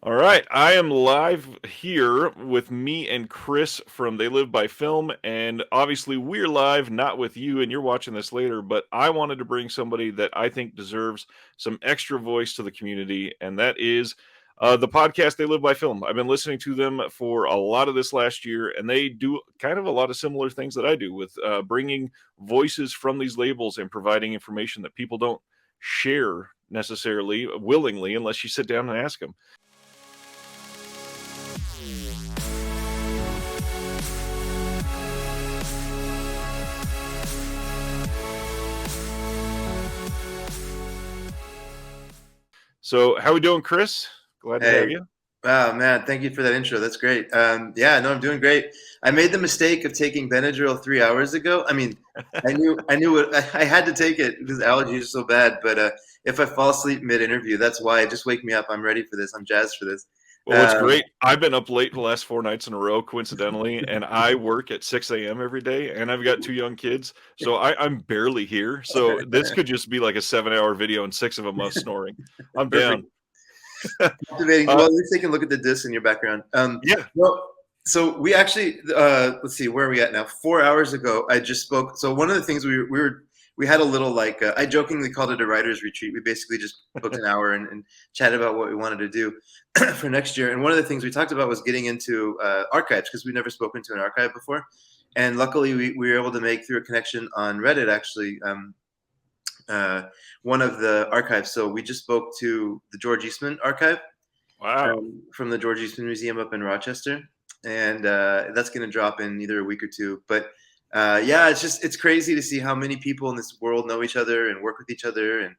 All right, I am live here with me and Chris from They Live by Film, and obviously we're live not with you, and you're watching this later. But I wanted to bring somebody that I think deserves some extra voice to the community, and that is the podcast They Live by Film. I've been listening to them for a lot of this last year, and they do kind of a lot of similar things that I do with bringing voices from these labels and providing information that people don't share necessarily willingly unless you sit down and ask them. So, how we doing, Chris? Glad to have Hey, you. wow, man, thank you for that intro. That's great. Yeah, no, I'm doing great. I made the mistake of taking Benadryl 3 hours ago. I mean, I knew I had to take it because allergies are so bad. But if I fall asleep mid-interview, that's why. Just wake me up. I'm ready for this. I'm jazzed for this. Well, what's Um, great, I've been up late the last 4 nights in a row, coincidentally, and I work at 6 a.m. every day, and I've got 2 young kids, so I'm barely here. So this could just be like a 7-hour video and 6 of them us snoring. I'm Perfect. down. Captivating. Uh, Well, at least they can look at the disc in your background. yeah. Well, so we actually, let's see, where are we at now? 4 hours ago, I just spoke. So one of the things we had a little like, I jokingly called it a writer's retreat. We basically just booked an hour and chatted about what we wanted to do for next year. And one of the things we talked about was getting into archives because we've never spoken to an archive before. And luckily, we were able to make through a connection on Reddit actually. Uh, One of the archives. So we just spoke to the George Eastman archive Wow. from the George Eastman Museum up in Rochester, and that's going to drop in either a week or two. But yeah, it's crazy to see how many people in this world know each other and work with each other and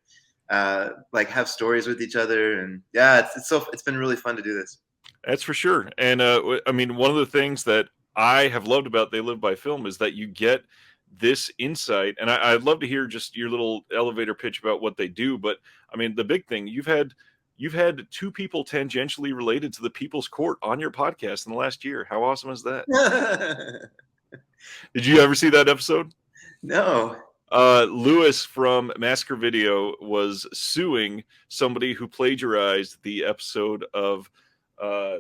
like have stories with each other. And yeah, it's been really fun to do this. That's for sure. And I mean, one of the things that I have loved about They Live by Film is that you get this insight. And I'd love to hear just your little elevator pitch about what they do. But I mean, the big thing you've had two people tangentially related to the People's Court on your podcast in the last year. How awesome is that? Did you ever see that episode? No. Lewis from Massacre Video was suing somebody who plagiarized the episode of uh,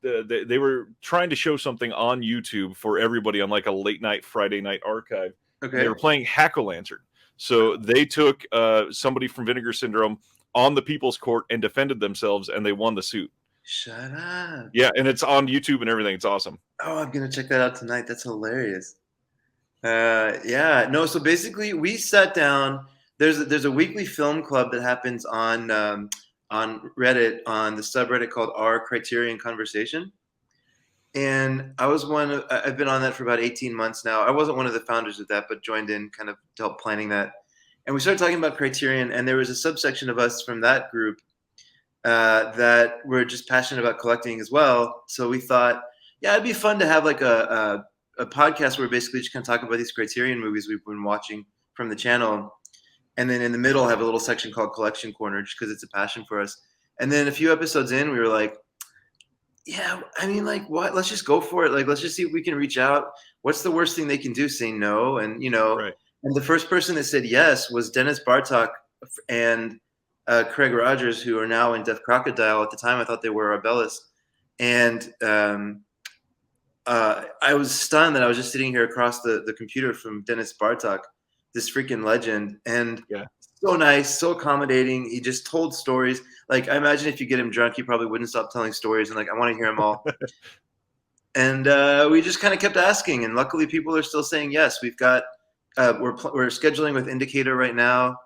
they were trying to show something on YouTube for everybody on like a late night Friday night archive, and they Okay. were playing Hack-O-Lantern. So they took somebody from Vinegar Syndrome on the People's Court and defended themselves, and they won the suit. Shut up. Yeah, and it's on YouTube and everything. It's awesome. Oh, I'm gonna check that out tonight. That's hilarious. Yeah, no. So basically, we sat down. There's a weekly film club that happens on Reddit on the subreddit called R Criterion Conversation, and I've been on that for about 18 months now. I wasn't one of the founders of that, but joined in kind of to help planning that. And we started talking about Criterion, and there was a subsection of us from that group that were just passionate about collecting as well. So we thought, yeah, it'd be fun to have like a podcast where we basically just kind of talk about these Criterion movies we've been watching from the channel, and then in the middle have a little section called Collection Corner, just because it's a passion for us. And then a few episodes in, we were like, yeah, I mean, like, what? Let's just go for it. Like, let's just see if we can reach out. What's the worst thing they can do? Say no, and Right. and the first person that said yes was Dennis Bartok and Craig Rogers, who are now in Death Crocodile. At the time, I thought they were Arbellis, and I was stunned that I was just sitting here across the computer from Dennis Bartok, this freaking legend, and Yeah. so nice, so accommodating. He just told stories. Like, I imagine if you get him drunk, he probably wouldn't stop telling stories, and like, I want to hear them all. And we just kind of kept asking, and luckily, people are still saying yes. We've got we're scheduling with Indicator right now,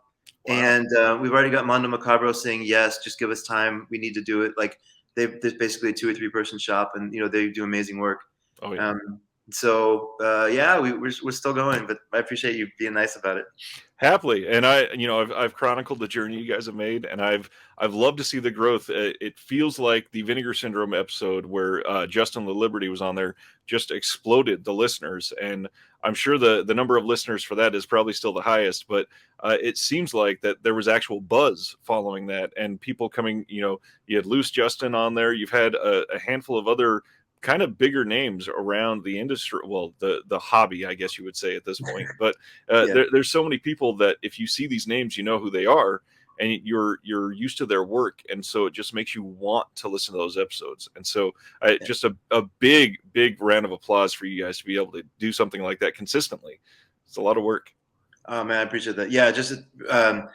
Wow. and we've already got Mondo Macabro saying yes. Just give us time. We need to do it. Like, there's basically a 2 or 3 person shop, and they do amazing work. Oh yeah. So yeah, we're still going, but I appreciate you being nice about it. Happily, and I've chronicled the journey you guys have made, and I've loved to see the growth. It feels like the Vinegar Syndrome episode where Justin LaLiberty was on there just exploded the listeners, and I'm sure the number of listeners for that is probably still the highest, but it seems like that there was actual buzz following that, and people coming. You had Loose Justin on there. You've had a handful of other kind of bigger names around the industry, well, the hobby, I guess you would say at this point. But Yeah. there's so many people that if you see these names, you know who they are. and you're used to their work, and so it just makes you want to listen to those episodes. And so just a big round of applause for you guys to be able to do something like that consistently. It's a lot of work. Oh man, I appreciate that. Yeah, just um,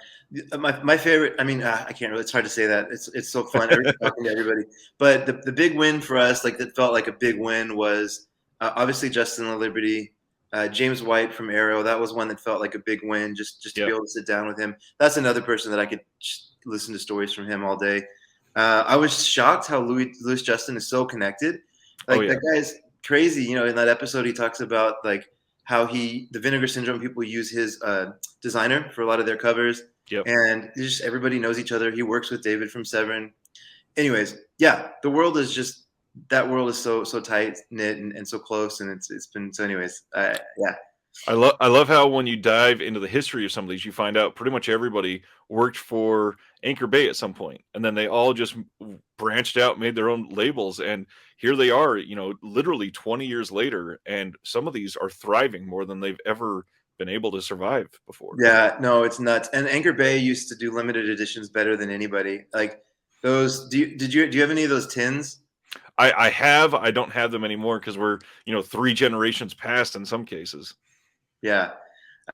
my favorite. I mean, I can't really. It's hard to say that. It's so fun talking to everybody. But the big win for us, like that felt like a big win, was obviously Justin La Liberty, James White from Arrow. That was one that felt like a big win. Just to be Yep. able to sit down with him. That's another person that I could just listen to stories from him all day. I was shocked how Louis Justin is so connected. Oh Like yeah. that guy's crazy. You know, in that episode, he talks about like how the Vinegar Syndrome people use his designer for a lot of their covers, Yep. and just everybody knows each other. He works with David from Severin. Anyways, yeah, the world is just that world is so tight knit and so close, and it's been so. Anyways, yeah, I love how when you dive into the history of some of these, you find out pretty much everybody worked for Anchor Bay at some point, and then they all just branched out, made their own labels, and here they are, literally 20 years later, and some of these are thriving more than they've ever been able to survive before. yeah. No, it's nuts. And Anchor Bay used to do limited editions better than anybody. Like those. Do you have any of those tins? I have, I don't have them anymore because we're, 3 generations past in some cases. Yeah,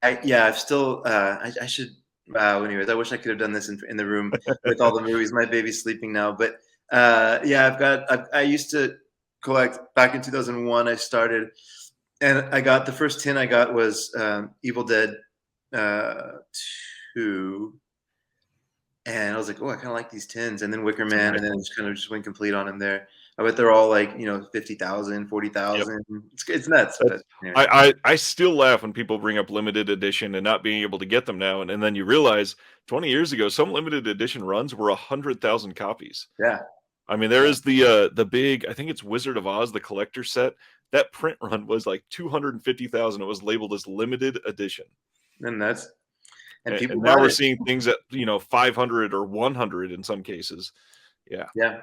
I've still. I should. Anyways, I wish I could have done this in the room with all the movies. My baby's sleeping now, but yeah, I used to collect back in 2001. I started, and I got the first tin I got was Evil Dead 2, and I was like, oh, I kind of like these tins, and then Wicker It's a Man, nice and then it one. just kind of just went complete on them there. I bet they're all like 50,000, Yep. 40,000. It's nuts, but anyway. I still laugh when people bring up limited edition and not being able to get them now, and then you realize 20 years ago, some limited edition runs were 100,000 copies. Yeah, I mean, there yeah, is the big, I think it's Wizard of Oz, the collector set. That print run was like 250,000. It was labeled as limited edition. and and And people now bought we're it. seeing things at, 500 or 100 in some cases. Yeah. Yeah.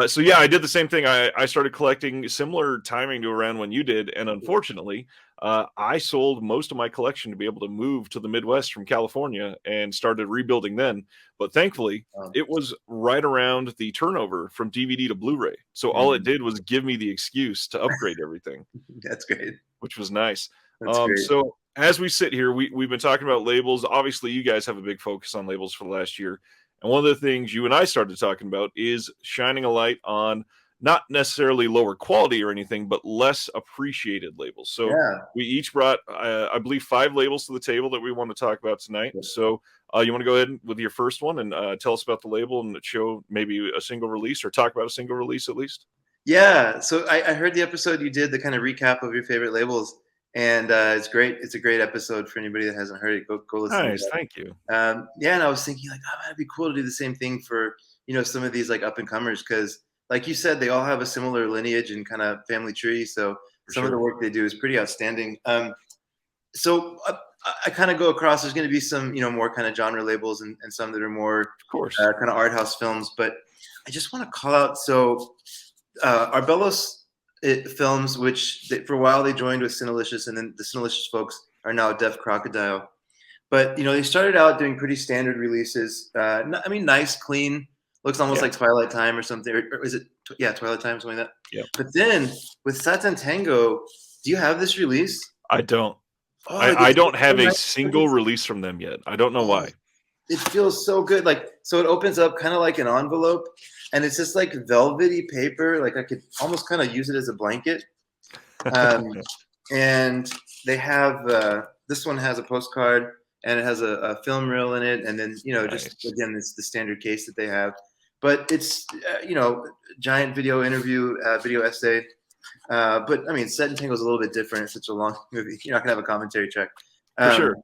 So yeah, I did the same thing. I started collecting similar timing to around when you did, and unfortunately, I sold most of my collection to be able to move to the Midwest from California and started rebuilding then. But thankfully, Oh, it was right around the turnover from DVD to Blu-ray, so all it mm, did was give me the excuse to upgrade everything, that's great. which was nice. That's great. So as we sit here, we've been talking about labels. Obviously, you guys have a big focus on labels for the last year. And one of the things you and I started talking about is shining a light on not necessarily lower quality or anything, but less appreciated labels. So Yeah. we each brought, I believe, 5 labels to the table that we want to talk about tonight. So you want to go ahead with your first one and tell us about the label and show maybe a single release or talk about a single release at least? Yeah. So I heard the episode you did, the kind of recap of your favorite labels, and it's great. It's a great episode for anybody that hasn't heard it. Go listen to Nice. that. Thank you. Yeah, and I was thinking like, oh, that'd be cool to do the same thing for some of these like up and comers because, like you said, they all have a similar lineage and kind of family tree. So For some of the sure. work they do is pretty outstanding. So I kind of go across. There's going to be some more kind of genre labels and some that are more Of course. kind of art house films. But I just want to call out Arbelos Films, which for a while they joined with Cinelicious, and then the Cinelicious folks are now Deaf Crocodile. But they started out doing pretty standard releases. I mean, nice, clean, looks almost Yeah. like Twilight Time or something. Or is it? Yeah, Twilight Time, something like that. Yep. But then with Satan Tango, do you have this release? I don't. Oh, I it's don't so have a nice. single release from them yet. I don't know Oh, why. it feels so good. Like, so it opens up kind of like an envelope, and it's just like velvety paper. Like I could almost kind of use it as a blanket. Um, and they have this one has a postcard and it has a film reel in it, and then just Nice. again it's the standard case that they have, but it's giant video interview, video essay. But I mean, Set and Tango is a little bit different. It's such a long movie. You're not gonna have a commentary track. For Um, sure.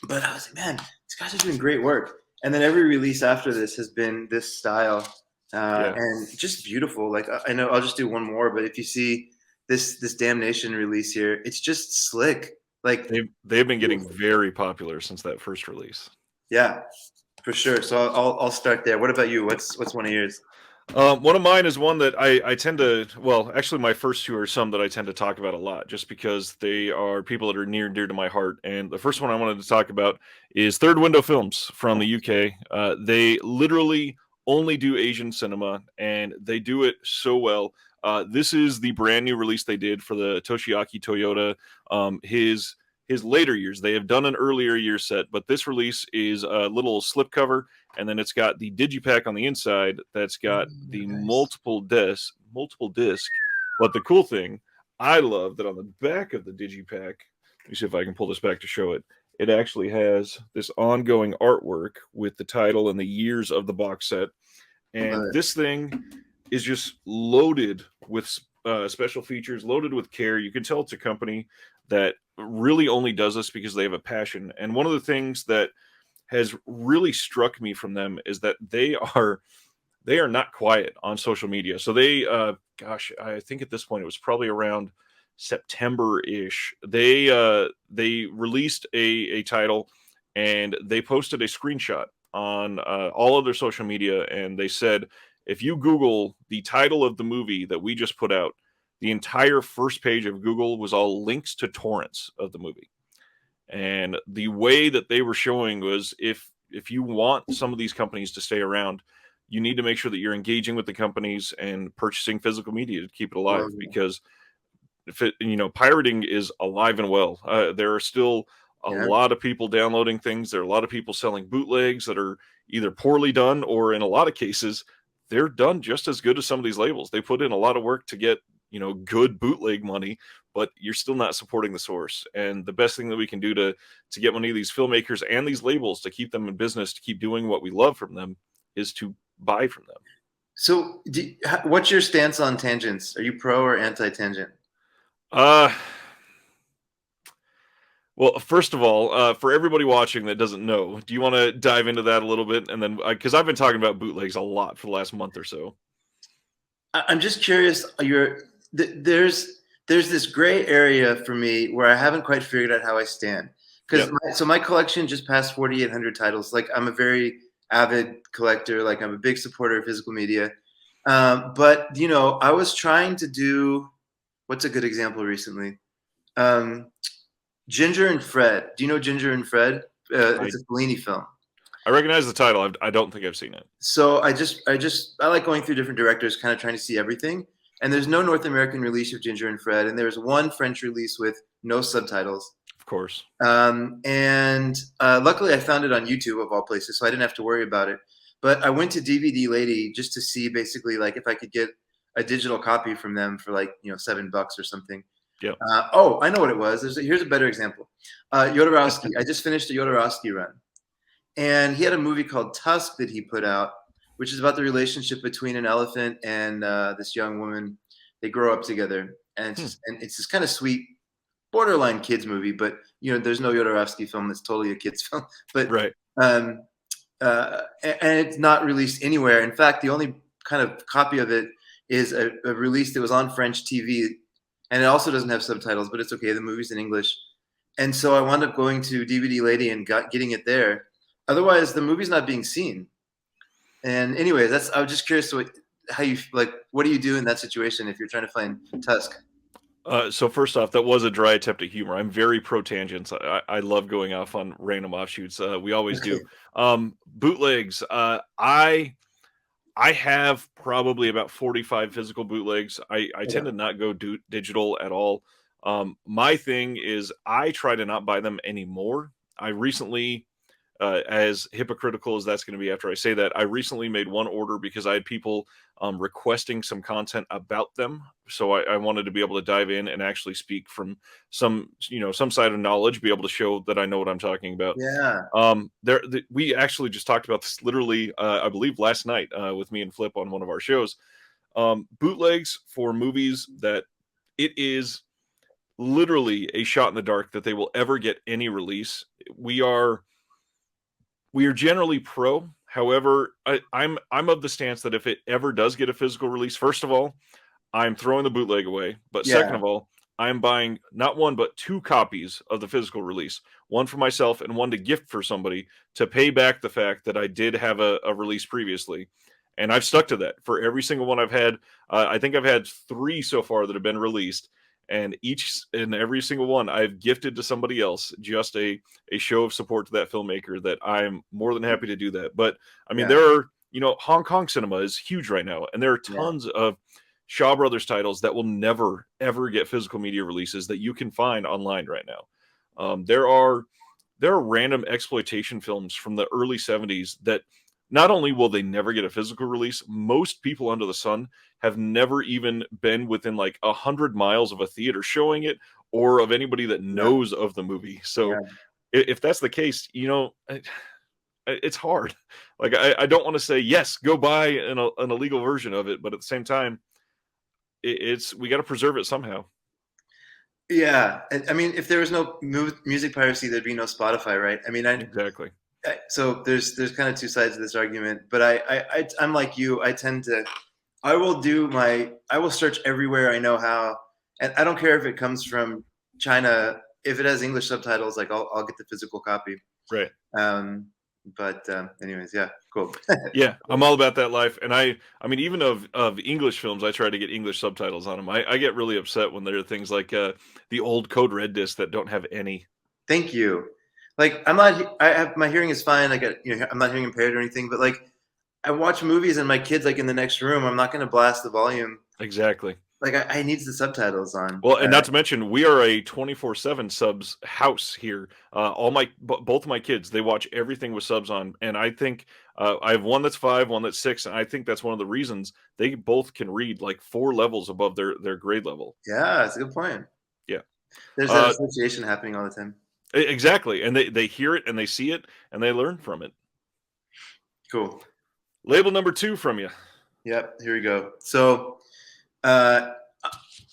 but I was like, man, these guys are doing great work. And then every release after this has been this style, Yeah. and just beautiful. Like I know I'll just do one more, but if you see this Damnation release here, it's just slick. Like They've been getting very popular since that first release. yeah, for sure. So I'll start there. What about you? What's one of yours? One of mine is one that I tend to, well, actually, my first two are some that I tend to talk about a lot just because they are people that are near and dear to my heart. And the first one I wanted to talk about is Third Window Films from the UK. They literally only do Asian cinema and they do it so well. This is the brand new release they did for the Toshiaki Toyota. His later years. They have done an earlier year set, but this release is a little slipcover, and then it's got the digipack on the inside that's got Mm, the nice. multiple disc. But the cool thing I love that on the back of the digipack, let me see if I can pull this back to show it. It actually has this ongoing artwork with the title and the years of the box set. Love And it. this thing is just loaded with special features, loaded with care. You can tell it's a company that really only does this because they have a passion. And one of the things that has really struck me from them is that they are not quiet on social media. So they, gosh, I think at this point it was probably around September ish. They released a title and they posted a screenshot on all of their social media, and they said if you Google the title of the movie that we just put out, the entire first page of Google was all links to torrents of the movie. And the way that they were showing was if you want some of these companies to stay around, you need to make sure that you're engaging with the companies and purchasing physical media to keep it alive, Love it. because if it, pirating is alive and well. There are still a Yeah. lot of people downloading things. There are a lot of people selling bootlegs that are either poorly done, or in a lot of cases they're done just as good as some of these labels. They put in a lot of work to get good bootleg money, but you're still not supporting the source. And the best thing that we can do to get many of these filmmakers and these labels to keep them in business, to keep doing what we love from them, is to buy from them. So, what's your stance on tangents? Are you pro or anti-tangent? uh Well, first of all, for everybody watching that doesn't know, do you want to dive into that a little bit? And then, because I've been talking about bootlegs a lot for the last month or so. I'm just curious. There's this gray area for me where I haven't quite figured out how I stand. Because Yep. my collection just passed 4,800 titles. Like, I'm a very avid collector. Like, I'm a big supporter of physical media. But I was trying to do, what's a good example recently? Um, Ginger and Fred. Do you know Ginger and Fred? I It's a Fellini film. I recognize the title. I don't think I've seen it. So I like going through different directors, kind of trying to see everything. And there's no North American release of Ginger and Fred, and there's one French release with no subtitles. Of course. And luckily, I found it on YouTube of all places, so I didn't have to worry about it. But I went to DVD Lady just to see basically like if I could get a digital copy from them for like $7 or something. Yep. Oh, I know what it was. Here's a better example. Jodorowsky. I just finished a Jodorowsky run, and he had a movie called Tusk that he put out, which is about the relationship between an elephant and this young woman. They grow up together, and Hmm. it's this kind of sweet, borderline kids movie. But there's no Jodorowsky film that's totally a kids film. But Right. um, and it's not released anywhere. In fact, the only kind of copy of it is a release that was on French TV, and it also doesn't have subtitles. But it's okay. The movie's in English. And so I wound up going to DVD Lady and getting it there. Otherwise, the movie's not being seen. And anyway, I was just curious how you like. What do you do in that situation if you're trying to find Tusk? So first off, that was a dry attempt at humor. I'm very pro tangents. I love going off on random offshoots. We always Okay. do. Bootlegs. I have probably about 45 physical bootlegs. I Okay. tend to not go digital at all. My thing is I try to not buy them anymore. I recently, as hypocritical as that's going to be after I say that, I recently made one order because I had people requesting some content about them. So I wanted to be able to dive in and actually speak from some side of knowledge, be able to show that I know what I'm talking about. Yeah. We actually just talked about this literally, I believe last night, with me and Flip on one of our shows. Bootlegs for movies that it is literally a shot in the dark that they will ever get any release. We are generally pro. However, I'm of the stance that if it ever does get a physical release, first of all, I'm throwing the bootleg away. But second Yeah. of all, I'm buying not one but two copies of the physical release, one for myself and one to gift for somebody to pay back the fact that I did have a release previously. and I've stuck to that for every single one I've had. I think I've had 3 so far that have been released, and each and every single one I've gifted to somebody else, just a show of support to that filmmaker. That I'm more than happy to do that. But I mean, Yeah, there are, Hong Kong cinema is huge right now, and there are yeah, tons of Shaw Brothers titles that will never ever get physical media releases that you can find online right now. There are random exploitation films from the early 70s that not only will they never get a physical release, most people under the sun have never even been within like 100 miles of a theater showing it, or of anybody that yeah, knows of the movie. So yeah. if that's the case, it's hard. Like, I don't want to say yes, go buy an illegal version of it, but at the same time, it's we got to preserve it somehow. Yeah, I mean, if there was no music piracy, there'd be no Spotify, right? I mean, Exactly. so there's kind of two sides to this argument, but I'm like you. I tend to I will search everywhere I know how, and I don't care if it comes from China. If it has English subtitles, like I'll get the physical copy. Right. Um, but anyways, yeah, cool. Yeah, I'm all about that life, and I mean, even of English films, I try to get English subtitles on them. I get really upset when there are things like the old Code Red disc that don't have any. Thank you. Like I'm not. I have my hearing is fine. I got I'm not hearing impaired or anything. But like I watch movies and my kid's like in the next room. I'm not going to blast the volume. Exactly. Like I need the subtitles on. Well, and not to mention, we are a 24/7 subs house here. All both of my kids, they watch everything with subs on, and I think I have one that's 5, one that's 6, and I think that's one of the reasons they both can read like 4 levels above their grade level. Yeah, it's a good point. Yeah. There's that Uh, association happening all the time. exactly, and they hear it and they see it and they learn from it. Cool. Label number 2 from you. Yep. Here we go. So, uh,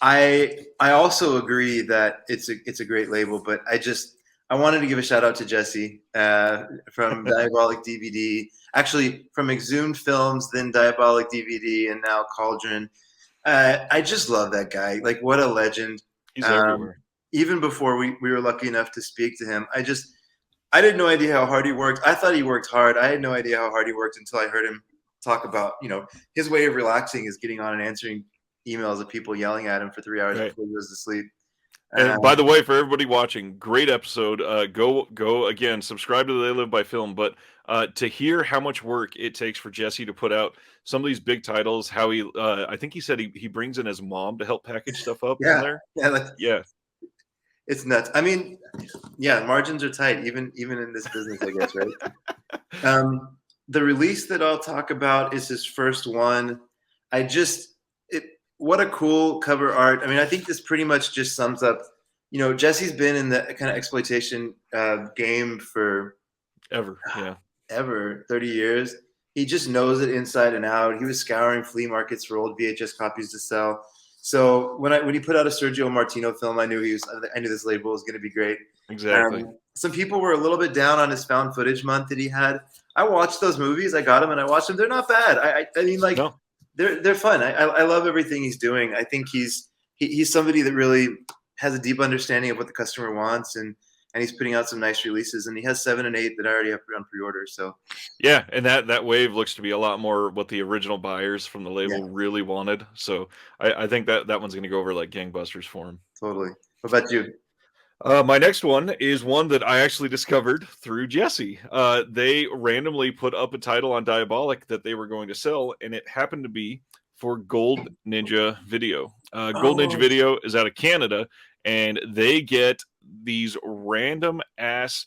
I also agree that it's a great label, but I wanted to give a shout out to Jesse from Diabolic DVD, actually from Exhumed Films, then Diabolic DVD, and now Cauldron. I just love that guy. Like, what a legend. He's Um, everywhere. Even before we were lucky enough to speak to him, I did no idea how hard he worked. I thought he worked hard. I had no idea how hard he worked until I heard him talk about, his way of relaxing is getting on and answering emails of people yelling at him for 3 hours Right. before he goes to sleep. And by the way, for everybody watching, great episode. Go again. Subscribe to They Live by Film. But to hear how much work it takes for Jesse to put out some of these big titles, how I think he said he brings in his mom to help package stuff up on Yeah, there. yeah, like, Yeah, it's nuts. I mean, yeah, margins are tight, even in this business, I guess, right? The release that I'll talk about is his first one. What a cool cover art. I mean, I think this pretty much just sums up. Jesse's been in the kind of exploitation game for ever. Yeah, ever 30 years. He just knows it inside and out. He was scouring flea markets for old VHS copies to sell. So when he put out a Sergio Martino film, I knew this label was going to be great. exactly. Some people were a little bit down on his found footage month that he had. I watched those movies. I got them and I watched them. They're not bad. I mean, like, No, they're fun. I love everything he's doing. I think he's somebody that really has a deep understanding of what the customer wants, and he's putting out some nice releases. And he has 7 and 8 that I already have on pre-order. So yeah, and that wave looks to be a lot more what the original buyers from the yeah, label really wanted. So I think that one's going to go over like gangbusters for him. totally. What about you? My next one is one that I actually discovered through Jesse. They randomly put up a title on Diabolic that they were going to sell, and it happened to be for Gold Ninja Video. Gold Ninja Oh, Video is out of Canada, and they get these random ass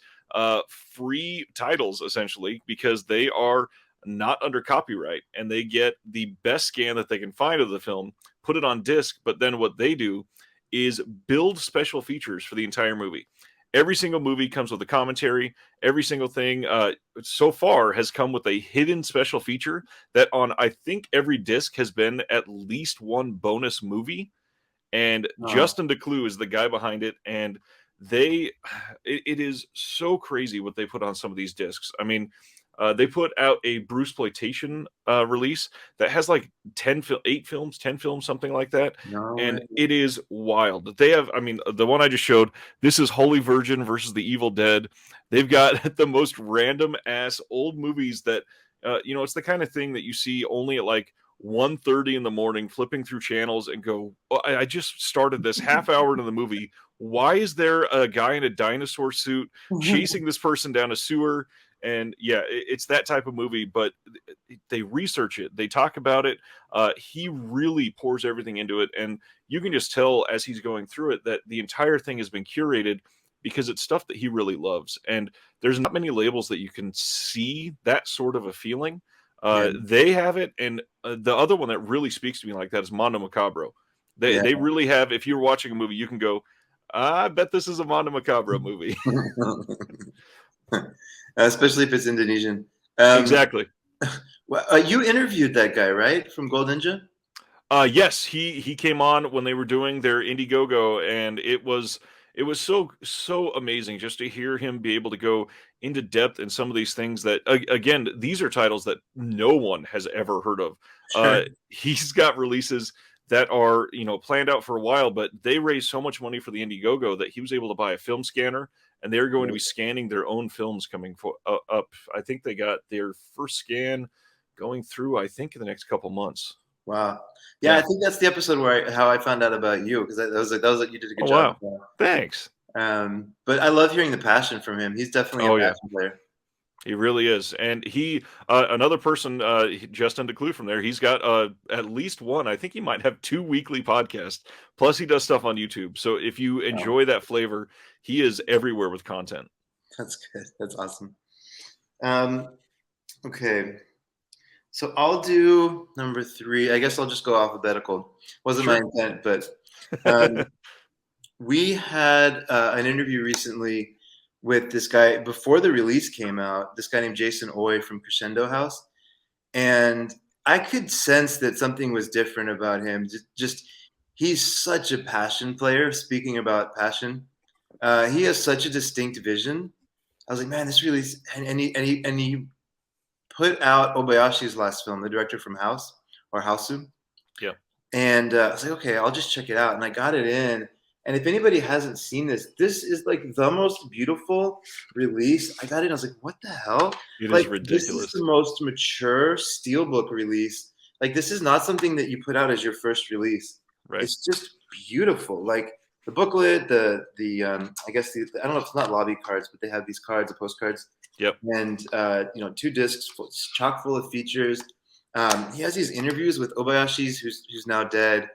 free titles essentially because they are not under copyright, and they get the best scan that they can find of the film, put it on disc, but then what they do is build special features for the entire movie. Every single movie comes with a commentary. Every single thing so far has come with a hidden special feature that on, I think, every disc has been at least one bonus movie. And oh, Justin DeClue is the guy behind it. And it is so crazy what they put on some of these discs. I mean, they put out a Bruceploitation release that has like 8 films, 10 films, something like that. no And way. it is wild. They have, I mean, the one I just showed, this is Holy Virgin versus the Evil Dead. They've got the most random ass old movies that it's the kind of thing that you see only at like 1:30 in the morning, flipping through channels and go, "Oh, I just started this half hour into the movie. Why is there a guy in a dinosaur suit chasing this person down a sewer?" And yeah, it's that type of movie, but they research it, they talk about it. He really pours everything into it, and you can just tell as he's going through it that the entire thing has been curated because it's stuff that he really loves. And there's not many labels that you can see that sort of a feeling. Yeah, They have it, and the other one that really speaks to me like that is Mondo Macabro. They yeah. they really have. If you're watching a movie, you can go, I bet this is a Mondo Macabro movie. Especially if it's Indonesian. Um, Exactly. well, you interviewed that guy, right, from Gold Ninja? Yes, he came on when they were doing their Indiegogo, and it was so amazing just to hear him be able to go into depth in some of these things that again, these are titles that no one has ever heard of. Sure. He's got releases that are planned out for a while, but they raised so much money for the Indiegogo that he was able to buy a film scanner, and they're going to be scanning their own films coming up. I think they got their first scan going through, I think, in the next couple months. Wow. Yeah, I Yeah. think that's the episode where how I found out about you because that was you did a good Oh, job. wow. Thanks. But I love hearing the passion from him. He's definitely a Oh, yeah. passion player. He really is. And another person, Justin DeClue from there, he's got at least one. I think he might have 2 weekly podcasts. Plus, he does stuff on YouTube. So if you Wow, enjoy that flavor, he is everywhere with content. that's good. That's awesome. Um, okay, so I'll do number three. I guess I'll just go alphabetical. Wasn't my Sure. intent, but um, we had an interview recently with this guy before the release came out. This guy named Jason Oy from Crescendo House, and I could sense that something was different about him. Just he's such a passion player. Speaking about passion, he has such a distinct vision. I was like, man, this really is, and he put out Obayashi's last film, the director from House or Hausu, Yeah. and I was like, okay, I'll just check it out. And I got it in. And if anybody hasn't seen this, this is like the most beautiful release. I got it. I was like, what the hell? It is Like, this is ridiculous. the most mature steelbook release. Like, this is not something that you put out as your first release. Right. It's just beautiful. Like the booklet, the I guess I don't know if it's not lobby cards, but they have these cards, the postcards, Yep. and 2 discs, chock full of features. He has these interviews with Obayashi's, who's now dead,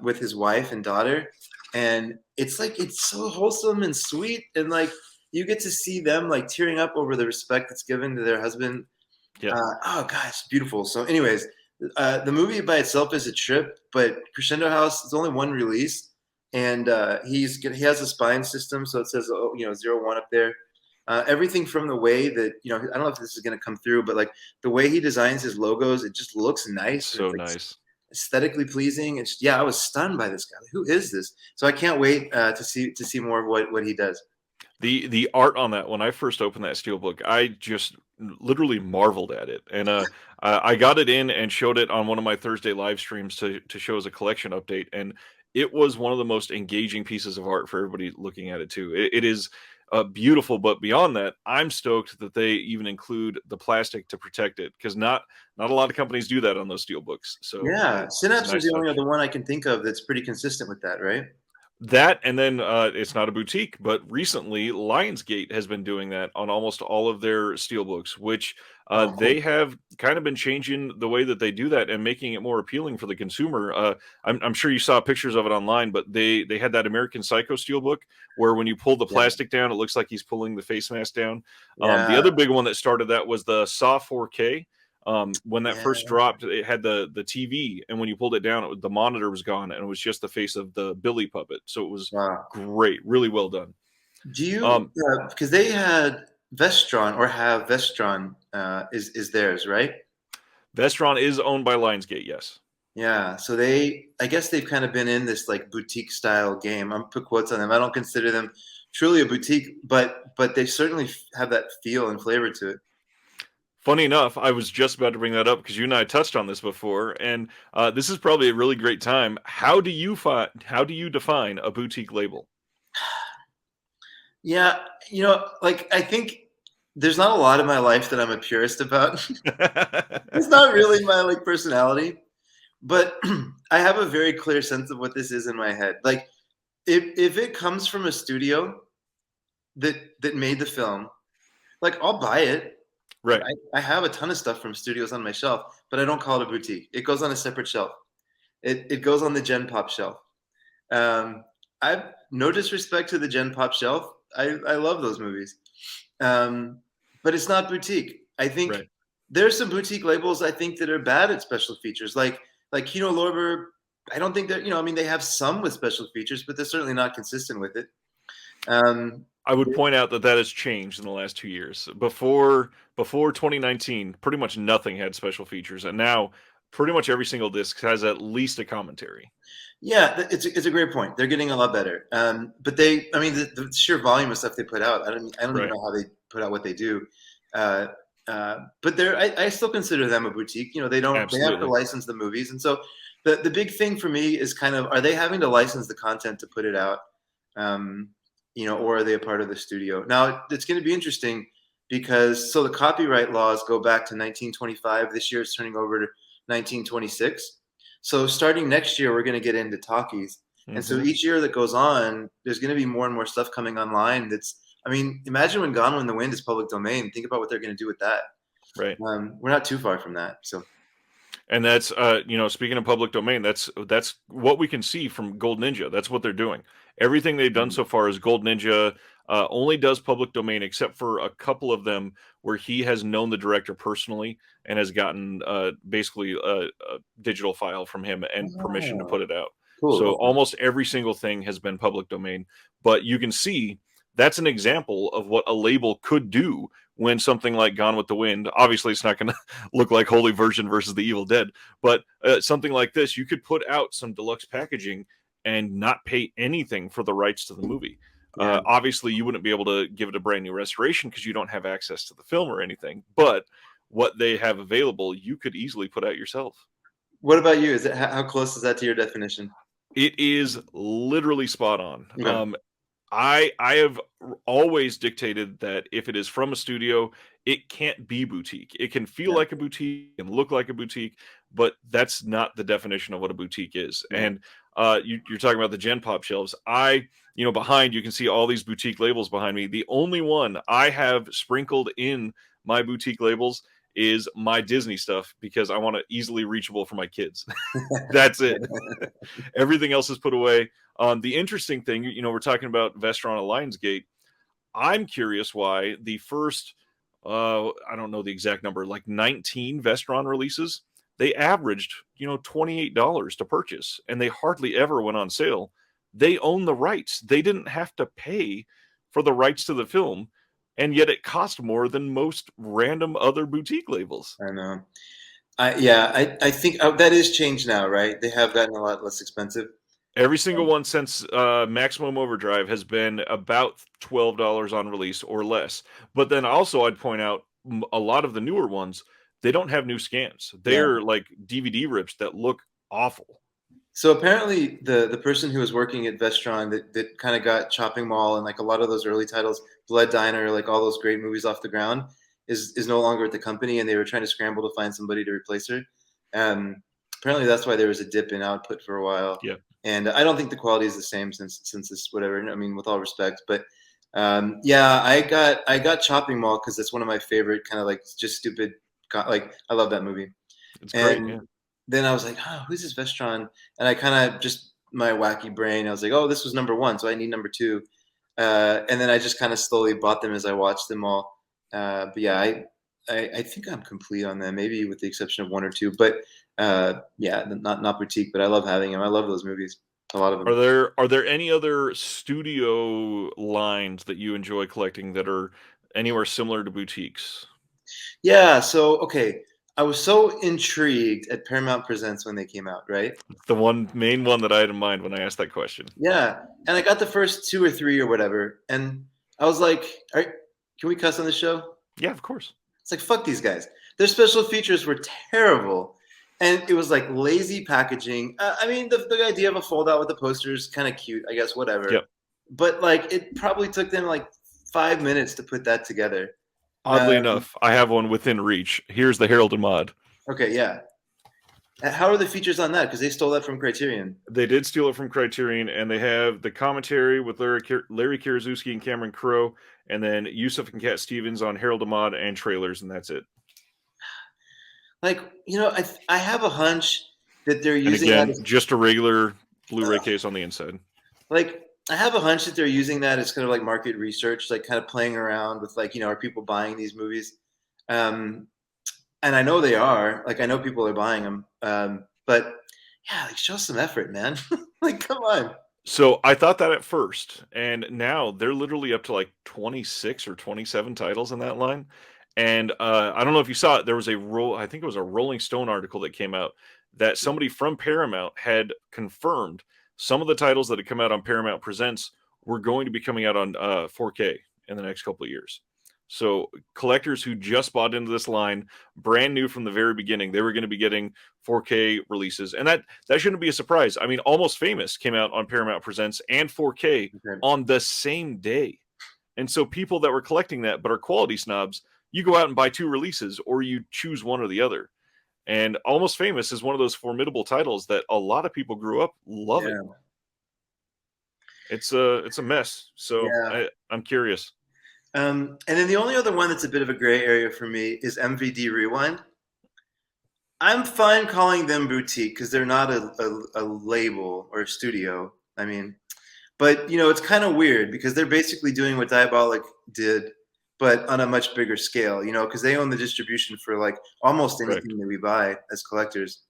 with his wife and daughter, and it's like it's so wholesome and sweet, and like you get to see them like tearing up over the respect that's given to their husband. Yeah. Oh gosh, beautiful. So, anyways, the movie by itself is a trip, but Crescendo House is only one release, and he has a spine system, so it says 01 up there. Everything from the way that I don't know if this is going to come through, but like the way he designs his logos, it just looks nice and So it's like nice. aesthetically pleasing. It's I was stunned by this guy. Like, who is this? So I can't wait to see more of what he does. The art on that, when I first opened that steelbook, I just literally marveled at it. And I got it in and showed it on one of my Thursday live streams to show as a collection update, and it was one of the most engaging pieces of art for everybody looking at it too. It is beautiful, but beyond that, I'm stoked that they even include the plastic to protect it, because not a lot of companies do that on those steelbooks. So Yeah, it's a Synapse is nice the only touch. other one I can think of that's pretty consistent with that, right? That, and then it's not a boutique, but recently Lionsgate has been doing that on almost all of their steelbooks, which Oh, cool. they have kind of been changing the way that they do that and making it more appealing for the consumer. I'm sure you saw pictures of it online, but they had that American Psycho steelbook where when you pull the Yeah, plastic down, it looks like he's pulling the face mask down. The yeah, other big one that started that was the Saw 4K. When that yeah. first dropped, it had the TV, and when you pulled it down, the monitor was gone, and it was just the face of the Billy puppet. So it was Wow. great, really well done. Do you Um, because they had Vestron or have Vestron is theirs, right? Vestron is owned by Lionsgate, yes. Yeah, so I guess they've kind of been in this like boutique style game. I'm put quotes on them. I don't consider them truly a boutique, but they certainly have that feel and flavor to it. Funny enough, I was just about to bring that up because you and I touched on this before, and this is probably a really great time. How do you define a boutique label? Yeah, like I think there's not a lot of my life that I'm a purist about. It's not really my like personality, but I have a very clear sense of what this is in my head. Like if it comes from a studio that made the film, like I'll buy it. Like Right, I have a ton of stuff from studios on my shelf, but I don't call it a boutique. It goes on a separate shelf. It goes on the Gen Pop shelf. I've no disrespect to the Gen Pop shelf. I love those movies, um, but it's not boutique. I think right. there's some boutique labels I think that are bad at special features, like Kino Lorber. I don't think that I mean they have some with special features, but they're certainly not consistent with it. Um, I would point out that that has changed in the last 2 years. Before 2019, pretty much nothing had special features, and now pretty much every single disc has at least a commentary. Yeah, it's a great point. They're getting a lot better. But I mean, the sheer volume of stuff they put out. I don't even Right. know how they put out what they do. Uh, but I still consider them a boutique. They have to Absolutely. license the movies, and so the big thing for me is kind of, are they having to license the content to put it out, um, or are they a part of the studio? Now it's going to be interesting because the copyright laws go back to 1925. This year it's turning over to 1926. So starting next year, we're going to get into talkies. And so Mhm. each year that goes on, there's going to be more and more stuff coming online. I mean, imagine when Gone in the Wind is public domain. Think about what they're going to do with that. Right. We're not too far from that. So, And that's speaking of public domain, that's what we can see from Gold Ninja. That's what they're doing. Everything they've done mhm. so far is Gold Ninja only does public domain, except for a couple of them where he has known the director personally and has gotten basically a digital file from him and permission to Oh, put it out. cool. So Okay. almost every single thing has been public domain. But you can see that's an example of what a label could do when something like Gone with the Wind. Obviously, it's not going to look like Holy Virgin versus the Evil Dead. But something like this, you could put out some deluxe packaging and not pay anything for the rights to the movie. Yeah. Obviously, you wouldn't be able to give it a brand new restoration because you don't have access to the film or anything. But what they have available, you could easily put out yourself. What about you? How close is that to your definition? It is literally spot on. Okay. I have always dictated that if it is from a studio, it can't be boutique. It can feel Yeah. like a boutique and look like a boutique, but that's not the definition of what a boutique is. Yeah. And you're talking about the Gen Pop shelves. Behind you can see all these boutique labels behind me. The only one I have sprinkled in my boutique labels is my Disney stuff because I want it easily reachable for my kids. That's it. Everything else is put away. The interesting thing, we're talking about Vestron and Lionsgate. I'm curious why the first, I don't know the exact number, like 19 Vestron releases, they averaged, $28 to purchase, and they hardly ever went on sale. They own the rights. They didn't have to pay for the rights to the film, and yet it cost more than most random other boutique labels. I know. I think that is changed now, right? They have gotten a lot less expensive. Every single one since Maximum Overdrive has been about $12 on release or less. But then also, I'd point out a lot of the newer ones, they don't have new scans. Yeah. They're like DVD rips that look awful. So apparently, the person who was working at Vestron that kind of got Chopping Mall and like a lot of those early titles, Blood Diner, like all those great movies off the ground, is no longer at the company, and they were trying to scramble to find somebody to replace her. Apparently, that's why there was a dip in output for a while. Yeah. And I don't think the quality is the same since this whatever. I mean, with all respect, but yeah, I got Chopping Mall because it's one of my favorite kind of like just stupid. Like I love that movie. It's great. And Yeah. then I was like, oh, who's this Vestron? And I kind of just my wacky brain, I was like, oh, this was number one, so I need number two. And then I just kind of slowly bought them as I watched them all. But yeah, I think I'm complete on them, maybe with the exception of one or two. But yeah, not boutique, but I love having them. I love those movies, a lot of them. Are there any other studio lines that you enjoy collecting that are anywhere similar to boutiques? Yeah. So okay, I was so intrigued at Paramount Presents when they came out, right? The one main one that I had in mind when I asked that question. Yeah, and I got the first two or three or whatever, and I was like, "All right, can we cuss on the show?" Yeah, of course. It's like, fuck these guys. Their special features were terrible, and it was like lazy packaging. I mean, the idea of a fold out with the poster is kind of cute, I guess, whatever. Yep. But like, it probably took them like 5 minutes to put that together. Oddly enough, I have one within reach. Here's the Herald and Mod. Okay, yeah. How are the features on that? Because they stole that from Criterion. They did steal it from Criterion, and they have the commentary with Larry Karaszewski and Cameron Crowe, and then Yusuf and Cat Stevens on Herald and Mod and trailers, and that's it. Like, I have a hunch that they're And using that again, as, just a regular Blu-ray case on the inside. like, I have a hunch that they're using that as kind of like market research, like kind of playing around with like, are people buying these movies? And I know they are. Like, I know people are buying them. But yeah, like, show some effort, man. Like, come on. So I thought that at first, and now they're literally up to like 26 or 27 titles in that line. And I don't know if you saw it. There was I think it was a Rolling Stone article that came out that somebody from Paramount had confirmed some of the titles that had come out on Paramount Presents were going to be coming out on 4K in the next couple of years. So collectors who just bought into this line, brand new from the very beginning, they were going to be getting 4K releases, and that shouldn't be a surprise. I mean, Almost Famous came out on Paramount Presents and 4K Okay. on the same day, and so people that were collecting that but are quality snobs, you go out and buy two releases, or you choose one or the other. And Almost Famous is one of those formidable titles that a lot of people grew up loving. Yeah. It's a mess. So Yeah. I'm curious. And then the only other one that's a bit of a gray area for me is MVD Rewind. I'm fine calling them boutique because they're not a label or a studio. I mean, but it's kind of weird because they're basically doing what Diabolic did, but on a much bigger scale. Because they own the distribution for like almost Correct. anything that we buy as collectors,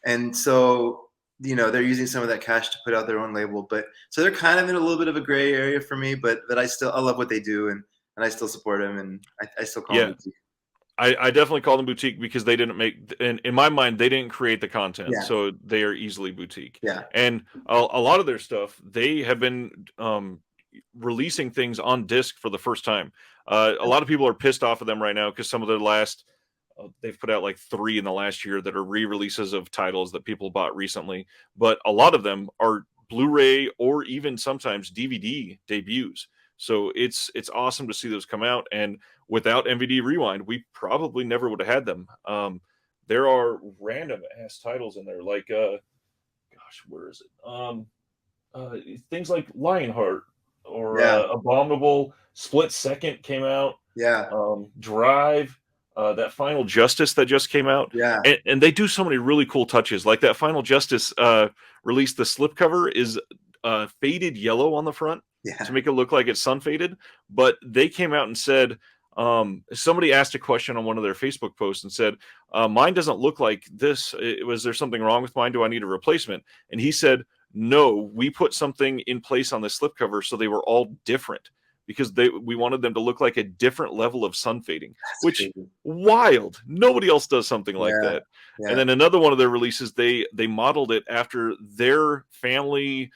and so they're using some of that cash to put out their own label. But so they're kind of in a little bit of a gray area for me. But I love what they do, and I still support them, and I still call them boutique. I definitely call them boutique because they didn't make, in my mind, they didn't create the content, Yeah. so they are easily boutique. Yeah. And a lot of their stuff, they have been releasing things on disc for the first time. A lot of people are pissed off of them right now because some of their they've put out like 3 in the last year that are re-releases of titles that people bought recently, but a lot of them are Blu-ray or even sometimes DVD debuts. So it's awesome to see those come out, and without MVD Rewind, we probably never would have had them. There are random ass titles in there, like gosh, where is it? Things like Lionheart or Abominable. Split Second came out. Yeah. Drive. That Final Justice that just came out. Yeah. And they do so many really cool touches. Like that Final Justice release, the slipcover is faded yellow on the front to make it look like it's sun faded. But they came out and said, somebody asked a question on one of their Facebook posts and said, mine doesn't look like this. Was there something wrong with mine? Do I need a replacement? And he said, no, we put something in place on the slipcover so they were all different, because we wanted them to look like a different level of sun fading. That's which crazy. Wild. Nobody else does something like that. Yeah. And then another one of their releases, they modeled it after their family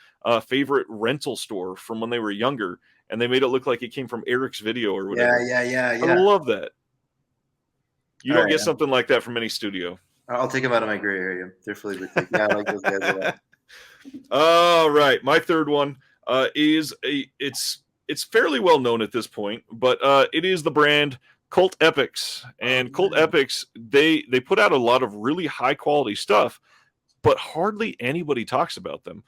favorite rental store from when they were younger, and they made it look like it came from Eric's Video or whatever. Yeah. I love that. You don't get something like that from any studio. I'll take them out of my gray area. They're fully boutique. Yeah, I like those guys a lot. All right, my third one is it's fairly well known at this point, but it is the brand Cult Epics. And Cult Epics, they put out a lot of really high quality stuff, but hardly anybody talks about them.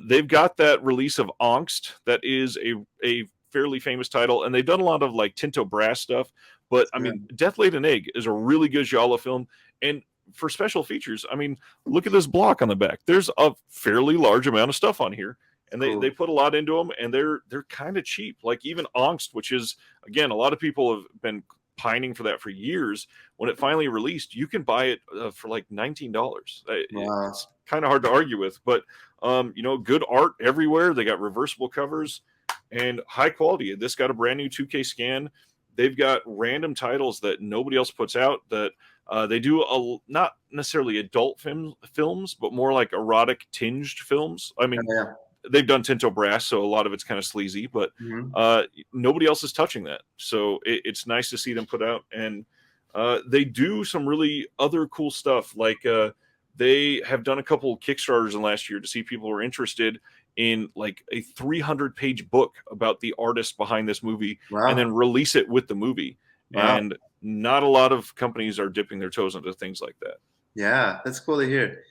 They've got that release of Angst that is a fairly famous title, and they've done a lot of like Tinto Brass stuff. But I mean, Death Laid an Egg is a really good giallo film, and for special features, I mean, look at this block on the back. There's a fairly large amount of stuff on here. And they put a lot into them, and they're kind of cheap. Like even Angst, which is, again, a lot of people have been pining for that for years. When it finally released, you can buy it for like $19. Wow. It's kind of hard to argue with, but good art everywhere. They got reversible covers and high quality. This got a brand new 2K scan. They've got random titles that nobody else puts out that they do not necessarily adult films, but more like erotic tinged films. I mean, they've done Tinto Brass, so a lot of it's kind of sleazy, but nobody else is touching that. So it's nice to see them put out. And they do some really other cool stuff. Like they have done a couple Kickstarters in last year to see people who are interested in like a 300-page book about the artist behind this movie, and then release it with the movie. Wow. and not a lot of companies are dipping their toes into things like that. Yeah, that's cool to hear.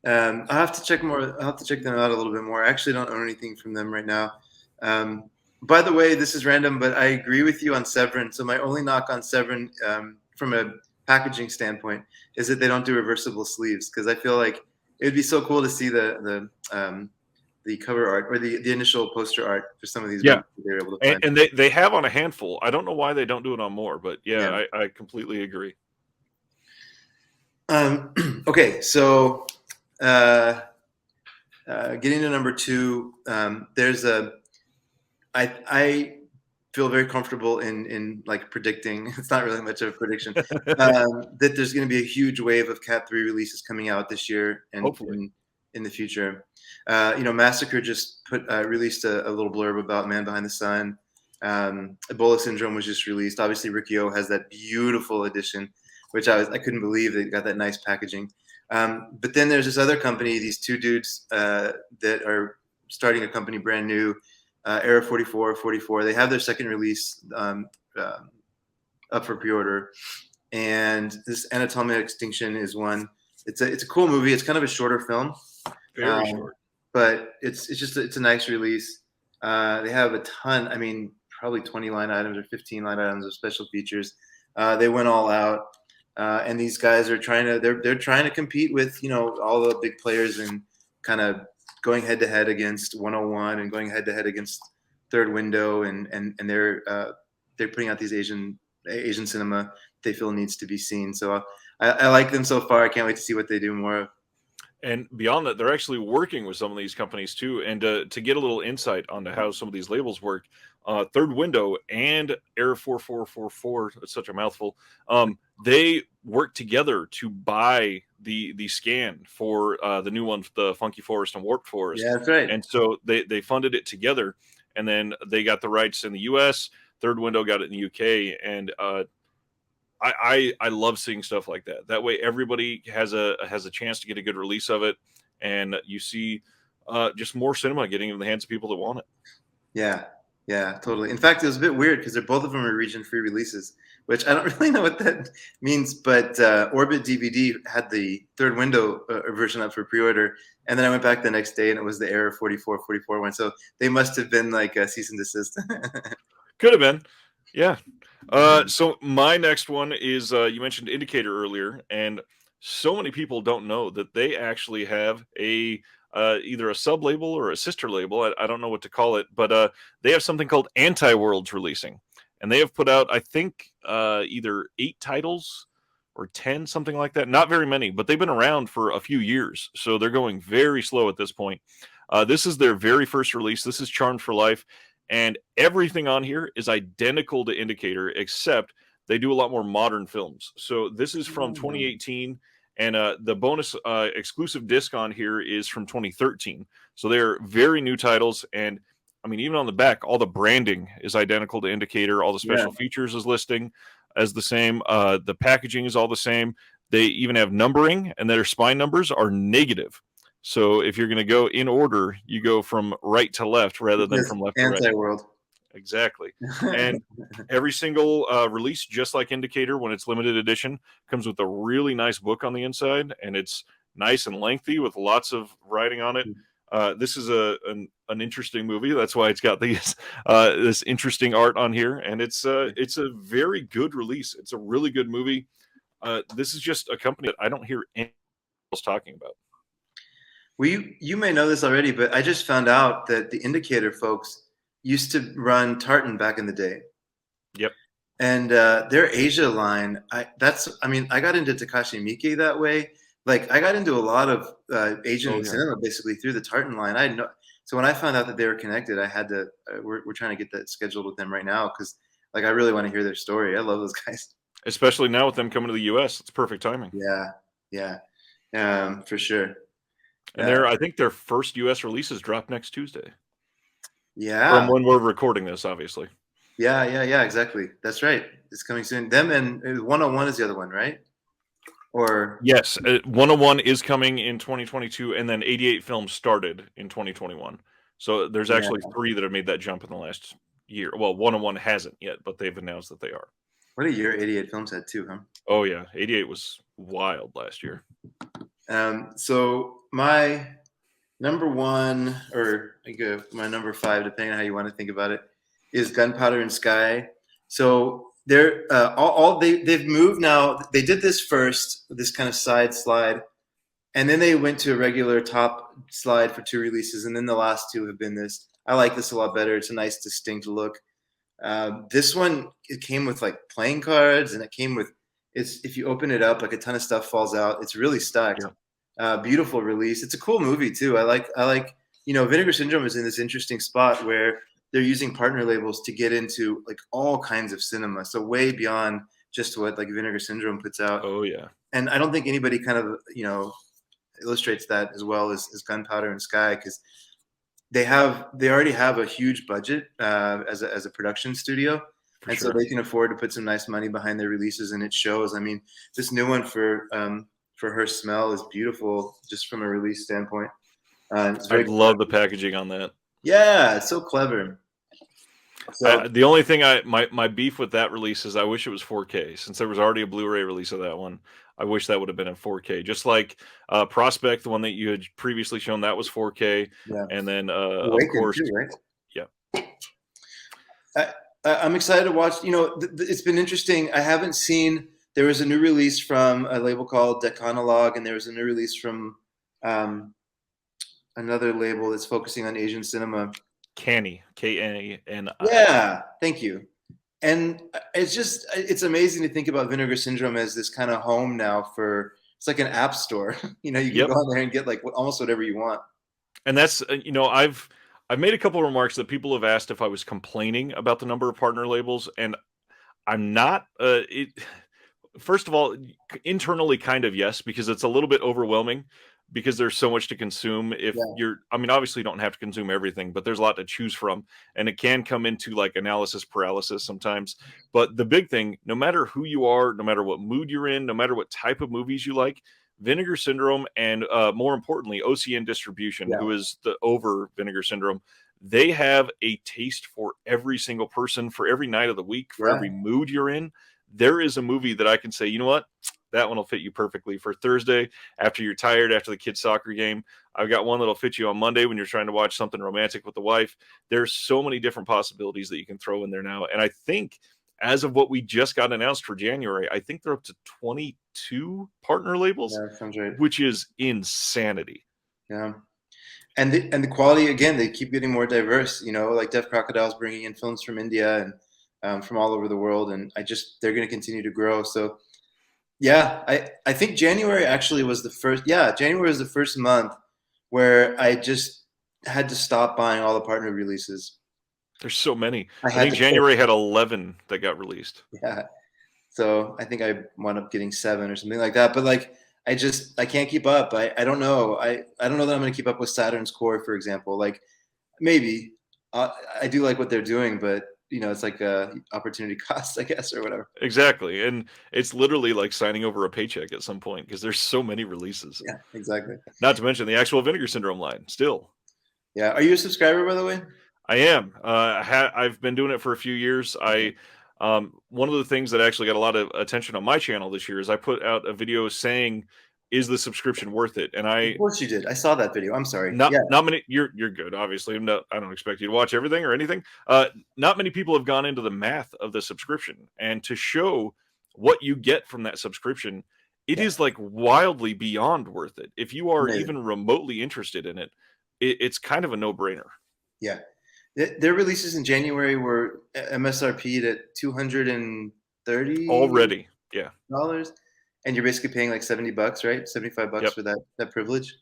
I'll have to check more. I'll have to check them out a little bit more. I actually don't own anything from them right now. Um, by the way, this is random, but I agree with you on Severin. So my only knock on Severin, from a packaging standpoint, is that they don't do reversible sleeves, because I feel like it would be so cool to see the cover art, or the initial poster art for some of these Yeah, movies that they were able to and, find. and they have on a handful. I don't know why they don't do it on more, but Yeah. yeah, I completely agree. Okay, so uh, getting to number two, there's a I feel very comfortable in like predicting. It's not really much of a prediction, that there's going to be a huge wave of Cat 3 releases coming out this year and Hopefully. in the future. Massacre just released a little blurb about Man Behind the Sun. Ebola Syndrome was just released. Obviously, Rikio has that beautiful edition, which I couldn't believe they got that nice packaging. But then there's this other company, these two dudes that are starting a company brand new, Era 44. They have their second release up for pre-order, and this Anatomia Extinction is one. It's a cool movie. It's kind of a shorter film, Very um, short. but it's a nice release. They have a ton. I mean, probably 20 line items or 15 line items of special features. They went all out, and these guys are they're trying to compete with all the big players, and kind of going head to head against 101 and going head to head against Third Window, and they're putting out these Asian cinema they feel needs to be seen. So I like them so far. I can't wait to see what they do more of. And beyond that, they're actually working with some of these companies too. And to get a little insight onto how some of these labels work, Third Window and Air 4444, it's such a mouthful. They work together to buy the scan for the new one, the Funky Forest and Warped Forest. Yeah, that's right. And so they funded it together, and then they got the rights in the U.S. Third Window got it in the UK, and I love seeing stuff like that. That way, everybody has a chance to get a good release of it, and you see just more cinema getting in the hands of people that want it. Yeah, yeah, totally. In fact, it was a bit weird because both of them are region-free releases, which I don't really know what that means. But Orbit DVD had the Third Window version up for pre-order, and then I went back the next day, and it was the Error 4444 one. So they must have been like a cease and desist. Could have been, yeah. So my next one is you mentioned Indicator earlier, and so many people don't know that they actually have a either a sub label or a sister label. I don't know what to call it, but they have something called Anti Worlds releasing, and they have put out, I think, either 8 titles or 10, something like that. Not very many, but they've been around for a few years, so they're going very slow at this point. This is their very first release. This is Charmed for Life, and everything on here is identical to Indicator, except they do a lot more modern films. So this is from Oh, 2018, and the bonus exclusive disc on here is from 2013. So they're very new titles, and I mean, even on the back, all the branding is identical to Indicator. All the yeah. special features is listing as the same. The packaging is all the same. They even have numbering, and their spine numbers are negative. So if you're going to go in order, you go from right to left rather than Because from left to right. anti-world. Exactly. And every single release, just like Indicator, when it's limited edition, comes with a really nice book on the inside, and it's nice and lengthy with lots of writing on it. This is an interesting movie. That's why it's got these this interesting art on here, and it's a very good release. It's a really good movie. This is just a company that I don't hear anyone else talking about. Well, you may know this already, but I just found out that the Indicator folks used to run Tartan back in the day. Yep. And their Asia line, I mean, I got into Takashi Miike that way. Like, I got into a lot of Oh Asian yeah. cinema basically through the Tartan line. I had no, so when I found out that they were connected, I had to. We're trying to get that scheduled with them right now, because like I really want to hear their story. I love those guys. Especially now with them coming to the U.S., it's perfect timing. Yeah, yeah, for sure. And Yeah, I think their first U.S. releases drop next Tuesday. From yeah, when we're recording this, obviously. yeah. Exactly. That's right. It's coming soon. Them and 101 is the other one, right? Or Yes, 101 is coming in 2022, and then 88 Films started in 2021. So there's yeah. actually 3 that have made that jump in the last year. Well, 101 hasn't yet, but they've announced that they are. What a year 88 Films had too, huh? Oh yeah, 88 was wild last year. So my number one, or I go my number five, depending on how you want to think about it, is Gunpowder and Sky. So they're they've moved now. They did this first, this kind of side slide, and then they went to a regular top slide for two releases, and then the last two have been this. I like this a lot better. It's a nice, distinct look. This one, it came with like playing cards, and it came with it's if you open it up, like a ton of stuff falls out. It's really stacked. Yeah. Beautiful release. It's a cool movie too. I like Vinegar Syndrome is in this interesting spot where they're using partner labels to get into like all kinds of cinema. So way beyond just what like Vinegar Syndrome puts out. Oh yeah. And I don't think anybody kind of illustrates that as well as Gunpowder and Sky, because they already have a huge budget as a production studio, and Sure. so they can afford to put some nice money behind their releases, and it shows. I mean, this new one for Her Smell is beautiful just from a release standpoint. It's I very love the clever. packaging on that. Yeah, it's so clever. So The only thing my beef with that release is I wish it was 4K. Since there was already a Blu-ray release of that one, I wish that would have been in 4K. Just like Prospect, the one that you had previously shown, that was 4K, yeah, and then of Awakened course, too, right? yeah, I'm excited to watch. It's been interesting. I haven't seen. There was a new release from a label called Decanologue, and there was a new release from another label that's focusing on Asian cinema. Canny, Kani. Yeah, thank you. And it's amazing to think about Vinegar Syndrome as this kind of home now for it's like an app store. You can Yep. go in there and get like almost whatever you want. And that's I've made a couple of remarks that people have asked if I was complaining about the number of partner labels, and I'm not. First of all, internally, kind of yes, because it's a little bit overwhelming because there's so much to consume. If Yeah, you're, I mean, obviously, you don't have to consume everything, but there's a lot to choose from, and it can come into like analysis paralysis sometimes. But the big thing, no matter who you are, no matter what mood you're in, no matter what type of movies you like, Vinegar Syndrome, and more importantly, OCN Distribution, yeah, who is the over Vinegar Syndrome, they have a taste for every single person, for every night of the week, for yeah, every mood you're in. There is a movie that I can say, you know what, that one will fit you perfectly for Thursday after you're tired after the kids' soccer game. I've got one that'll fit you on Monday when you're trying to watch something romantic with the wife. There's so many different possibilities that you can throw in there now. And I think as of what we just got announced for January, I think they're up to 22 partner labels, yeah. Sounds right. which is insanity. Yeah. And the quality again, they keep getting more diverse. Like Deaf Crocodile's bringing in films from India and from all over the world, and they're going to continue to grow. So yeah, I think January actually was the first. Yeah, January was the first month where I just had to stop buying all the partner releases. There's so many. I I had think to pick. January had 11 that got released. Yeah, so I think I wound up getting 7 or something like that. But like, I can't keep up. I don't know. I don't know that I'm going to keep up with Saturn's Core, for example. Like maybe I do like what they're doing, but it's like a opportunity cost, I guess, or whatever. Exactly. And it's literally like signing over a paycheck at some point because there's so many releases. Yeah, exactly. Not to mention the actual Vinegar Syndrome line still. Yeah. Are you a subscriber, by the way? I am. I've been doing it for a few years. One of the things that actually got a lot of attention on my channel this year is I put out a video saying, "Is the subscription worth it?" And Of course you did. I saw that video. I'm sorry. not Yeah. not many. You're good. Obviously, I don't expect you to watch everything or anything. Not many people have gone into the math of the subscription and to show what you get from that subscription. It Yeah. is like wildly beyond worth it. If you are Amazing. even remotely interested in it, it's kind of a no brainer. Yeah. Their releases in January were MSRP'd at $230, Already, yeah. and you're basically paying like $70, right? $75 Yep. for that privilege.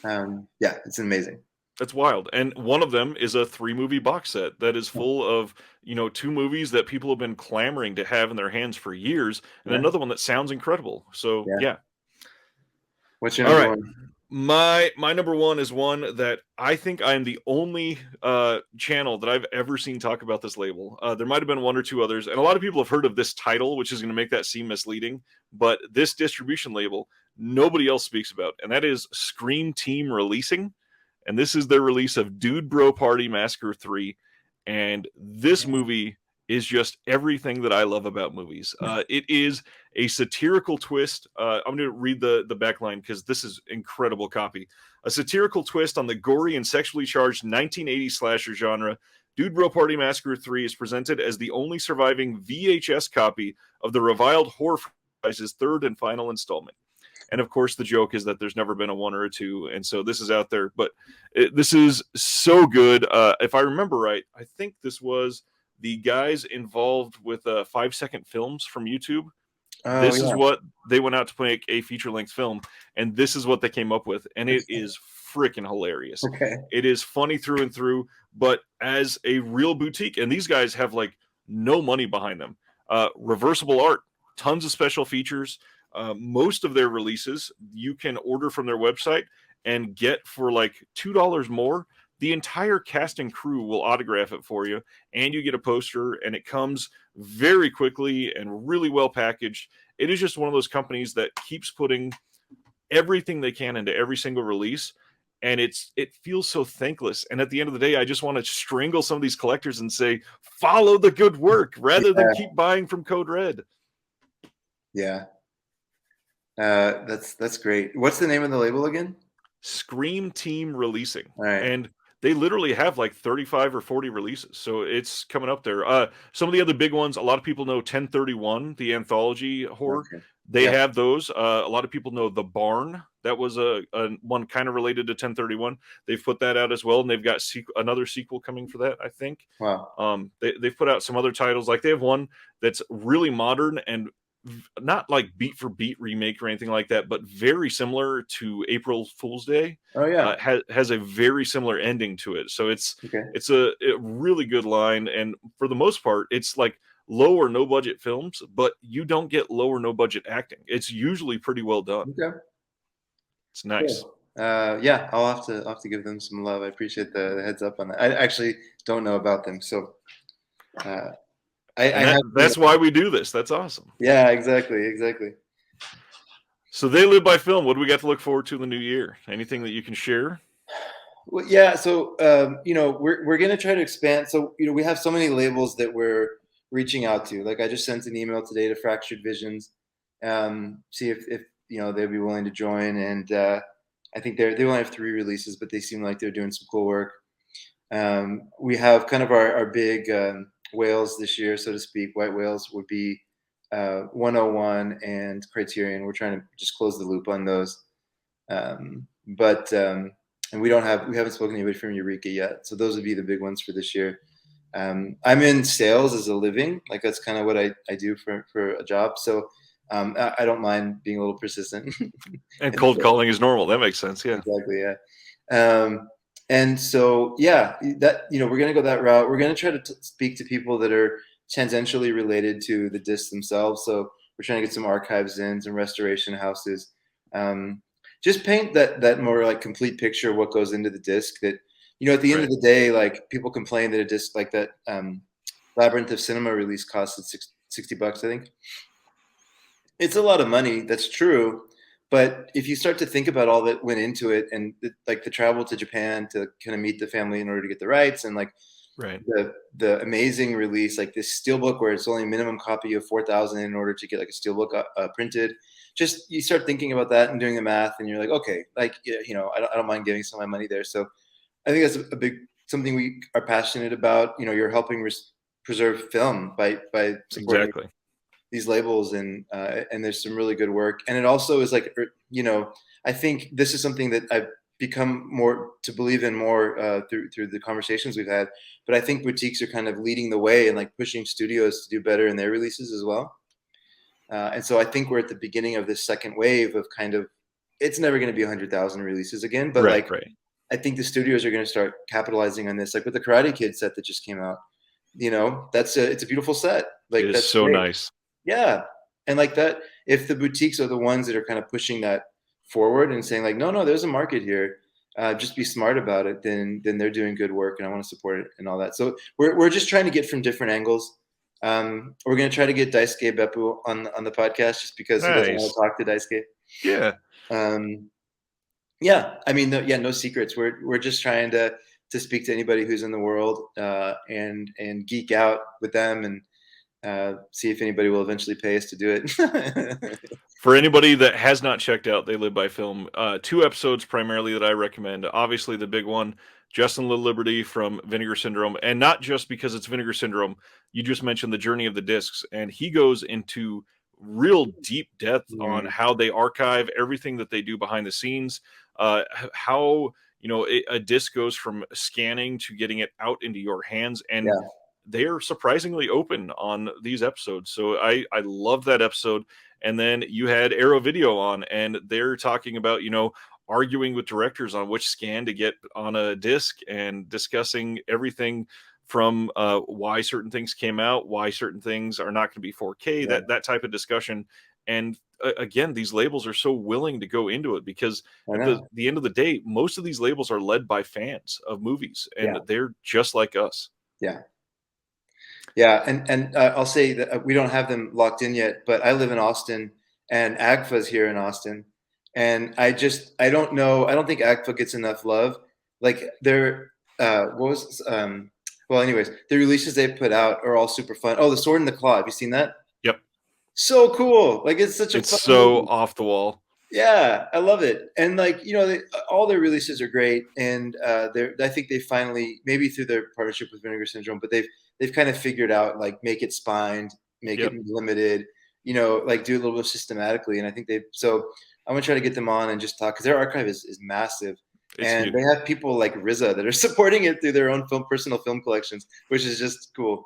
Yeah, it's amazing. That's wild. And one of them is a 3-movie box set that is full of, 2 movies that people have been clamoring to have in their hands for years, and Yeah. another one that sounds incredible. So, Yeah. yeah. What's your All number right. one? My number one is one that I think I am the only channel that I've ever seen talk about this label. There might have been one or two others, and a lot of people have heard of this title, which is going to make that seem misleading. But this distribution label, nobody else speaks about, and that is Scream Team Releasing. And this is their release of Dude Bro Party Massacre 3. And this movie is just everything that I love about movies. It is a satirical twist. I'm going to read the back line because this is incredible copy. A satirical twist on the gory and sexually charged 1980s slasher genre. Dude Bro Party Massacre 3 is presented as the only surviving VHS copy of the reviled horror franchise's third and final installment. And of course, the joke is that there's never been a 1 or a 2, and so this is out there. But this is so good. If I remember right, I think this was the guys involved with 5-second films from YouTube. Oh This is yeah. what they went out to make a feature-length film, and this is what they came up with, and it is freaking hilarious. Okay. It is funny through and through, but as a real boutique, and these guys have like no money behind them. Reversible art, tons of special features. Most of their releases you can order from their website and get for like $2 more. The entire cast and crew will autograph it for you, and you get a poster, and it comes very quickly and really well packaged. It is just one of those companies that keeps putting everything they can into every single release, and it feels so thankless. And at the end of the day, I just want to strangle some of these collectors and say, follow the good work rather than keep buying from Code Red. Yeah. That's great. What's the name of the label again? Scream Team Releasing. All right. And they literally have like 35 or 40 releases. So it's coming up there. Some of the other big ones, a lot of people know 1031, the anthology horror. Okay. They have those. A lot of people know The Barn. That was a one kind of related to 1031. They've put that out as well, and they've got another sequel coming for that, I think. Wow. They've put out some other titles. Like they have one that's really modern and not like beat for beat remake or anything like that, but very similar to April Fool's Day. Oh yeah. Has a very similar ending to it. So it's Okay. a really good line, and for the most part, it's like low or no budget films, but you don't get low or no budget acting. It's usually pretty well done. Okay. It's nice. Cool. Yeah, I'll have to give them some love. I appreciate the heads up on that. I actually don't know about them, so That's why we do this. That's awesome. Yeah, exactly. So They Live by Film. What do we got to look forward to in the new year? Anything that you can share? Well, yeah. So we're gonna try to expand. So we have so many labels that we're reaching out to. Like I just sent an email today to Fractured Visions, see if they'd be willing to join. And I think they only have 3 releases, but they seem like they're doing some cool work. We have kind of our big whales this year, so to speak. White whales would be 101 and Criterion. We're trying to just close the loop on those. And we haven't spoken to anybody from Eureka yet. So those would be the big ones for this year. I'm in sales as a living. Like that's kind of what I do for a job. So I don't mind being a little persistent. And cold calling is normal. That makes sense. Yeah. Exactly. Yeah. And so, yeah, that, we're going to go that route. We're going to try to speak to people that are tangentially related to the discs themselves. So we're trying to get some archives in, some restoration houses. Just paint that more like complete picture of what goes into the disc. That, at the end of the day, like people complain that a disc like that Labyrinth of Cinema release costed $60, I think. It's a lot of money. That's true. But if you start to think about all that went into it, and like the travel to Japan to kind of meet the family in order to get the rights, and like the amazing release, like this steelbook where it's only a minimum copy of 4,000 in order to get like a steelbook printed. Just you start thinking about that and doing the math, and you're like, okay, like I don't mind giving some of my money there. So I think that's a big something we are passionate about. You're helping preserve film by supporting these labels, and there's some really good work. And it also is like, I think this is something that I've become more to believe in more through the conversations we've had. But I think boutiques are kind of leading the way and like pushing studios to do better in their releases as well. And so I think we're at the beginning of this second wave of kind of, it's never going to be 100,000 releases again, but I think the studios are going to start capitalizing on this, like with the Karate Kid set that just came out. It's a beautiful set. Like it is that's so great. Nice. Yeah. And like that, if the boutiques are the ones that are kind of pushing that forward and saying like, no, there's a market here, just be smart about it, then they're doing good work and I want to support it and all that. So we're just trying to get from different angles. We're going to try to get Daisuke Beppu on the podcast just because he doesn't want to talk to Daisuke. Yeah. Yeah. I mean, no secrets. We're just trying to to speak to anybody who's in the world, and geek out with them, and see if anybody will eventually pay us to do it. For anybody that has not checked out They Live by Film, two episodes primarily that I recommend. Obviously, the big one, Justin Little Liberty from Vinegar Syndrome, and not just because it's Vinegar Syndrome. You just mentioned the journey of the discs, and he goes into real deep depth on Mm, how they archive everything that they do behind the scenes, how a disc goes from scanning to getting it out into your hands, and yeah, they're surprisingly open on these episodes. So I love that episode. And then you had Arrow Video on, and they're talking about, arguing with directors on which scan to get on a disc and discussing everything from why certain things came out, why certain things are not going to be 4K, yeah, that type of discussion. And again, these labels are so willing to go into it because I at know. the end of the day, most of these labels are led by fans of movies, and Yeah, they're just like us. yeah. Yeah, and I'll say that we don't have them locked in yet, but I live in Austin, and AGFA's here in Austin, and I don't know. I don't think AGFA gets enough love. Like they're what was well, anyways, the releases they put out are all super fun. Oh, The Sword and the Claw. Have you seen that? Yep. So cool! Like it's such a It's fun so movie. off the wall. Yeah, I love it. And like, all their releases are great. And I think they finally, maybe through their partnership with Vinegar Syndrome, but they've kind of figured out like make it spined, make it Yep. limited, like do it a little bit systematically. And I think so I'm gonna try to get them on and just talk because their archive is massive. It's And they huge. have people like RZA that are supporting it through their own personal film collections, which is just cool.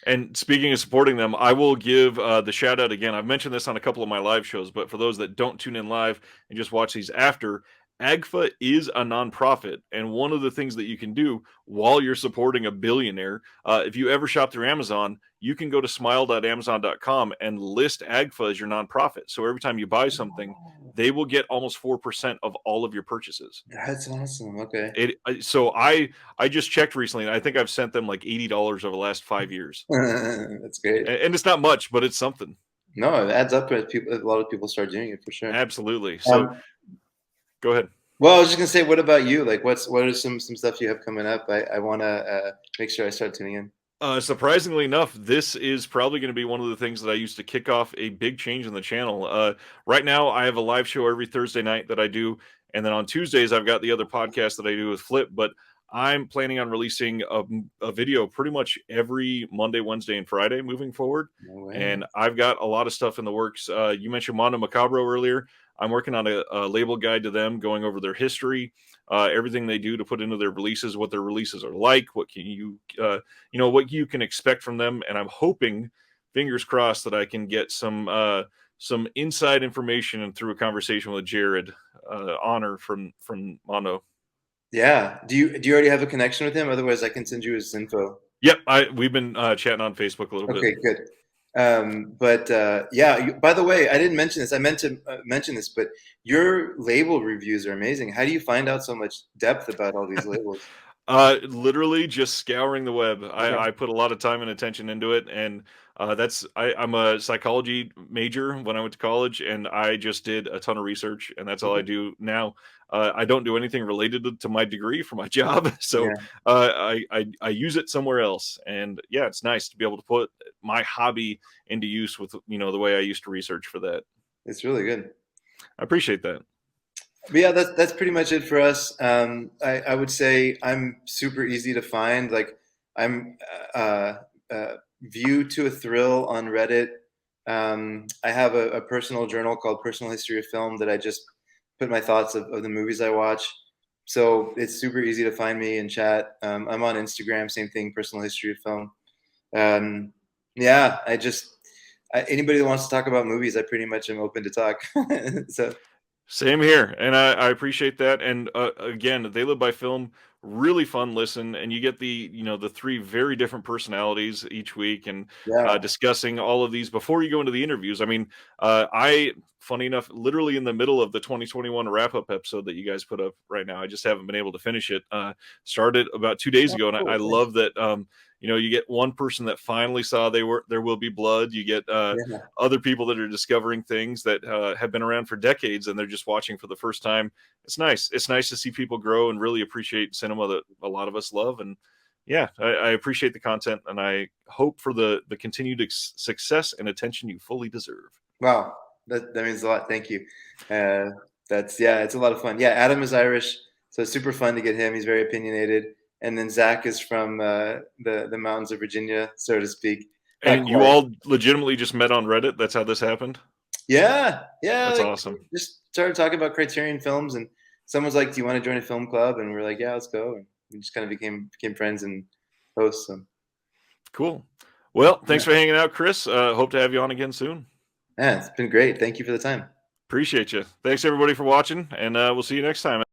And speaking of supporting them, I will give the shout out again. I've mentioned this on a couple of my live shows, but for those that don't tune in live and just watch these after, AGFA is a nonprofit. And one of the things that you can do while you're supporting a billionaire, if you ever shop through Amazon, you can go to smile.amazon.com and list AGFA as your nonprofit. So every time you buy something, Oh, they will get almost 4% of all of your purchases. that's awesome. Okay. So I just checked recently, and I think I've sent them like $80 over the last 5 years. That's great. And it's not much, but it's something. No, it adds up as a lot of people start doing it for sure. Absolutely. So Um, go ahead. well, I was just gonna say, what about you? Like, what are some stuff you have coming up? I want to make sure I start tuning in. Surprisingly enough, this is probably going to be one of the things that I used to kick off a big change in the channel. Right now, I have a live show every Thursday night that I do, and then on Tuesdays, I've got the other podcast that I do with Flip. But I'm planning on releasing a video pretty much every Monday, Wednesday, and Friday moving forward. No way. And I've got a lot of stuff in the works. You mentioned Mondo Macabro earlier. I'm working on a label guide to them, going over their history, everything they do to put into their releases, what their releases are like, what can what you can expect from them. And I'm hoping, fingers crossed, that I can get some inside information and through a conversation with Jared Honor from Mono. Yeah. Do you already have a connection with him? Otherwise, I can send you his info. Yep, we've been chatting on Facebook a little bit. Okay, good. But yeah. By the way, I didn't mention this. I meant to mention this, but your label reviews are amazing. How do you find out so much depth about all these labels? Literally just scouring the web. Okay. I put a lot of time and attention into it, and I'm a psychology major when I went to college, and I just did a ton of research, and that's all I Okay. do now. I don't do anything related to my degree for my job, so Yeah, I use it somewhere else, and yeah, it's nice to be able to put my hobby into use with the way I used to research for that. it's really good. I appreciate that. But yeah, that's pretty much it for us. I would say I'm super easy to find. Like I'm View to a Thrill on Reddit. I have a personal journal called Personal History of Film that I just put my thoughts of the movies I watch. So it's super easy to find me and chat. I'm on Instagram, same thing, Personal History of Film. Um, yeah, anybody that wants to talk about movies, I pretty much am open to talk. So Same here, and I appreciate that. And again, They Live by Film, really fun listen, and you get the three very different personalities each week, and yeah, discussing all of these before you go into the interviews. I mean, funny enough, literally in the middle of the 2021 wrap up episode that you guys put up right now, I just haven't been able to finish it. Started about 2 days oh, ago, and I cool. love that. You get one person that finally saw There Will Be Blood. You get Yeah. other people that are discovering things that have been around for decades, and they're just watching for the first time. It's nice. It's nice to see people grow and really appreciate cinema that a lot of us love. And yeah, I appreciate the content, and I hope for the continued success and attention you fully deserve. Wow, that means a lot. Thank you. Uh, that's yeah, it's a lot of fun. Yeah, Adam is Irish, so it's super fun to get him. He's very opinionated. And then Zach is from the mountains of Virginia, so to speak. Not And you quite. all legitimately just met on Reddit. That's how this happened. Yeah, yeah. That's Like awesome. just started talking about Criterion films, and someone's like, "Do you want to join a film club?" And we're like, "Yeah, let's go." And we just kind of became friends and hosts. So, Cool. Well, yeah, thanks for hanging out, Chris. Hope to have you on again soon. yeah, it's been great. Thank you for the time. Appreciate you. Thanks everybody for watching, and we'll see you next time.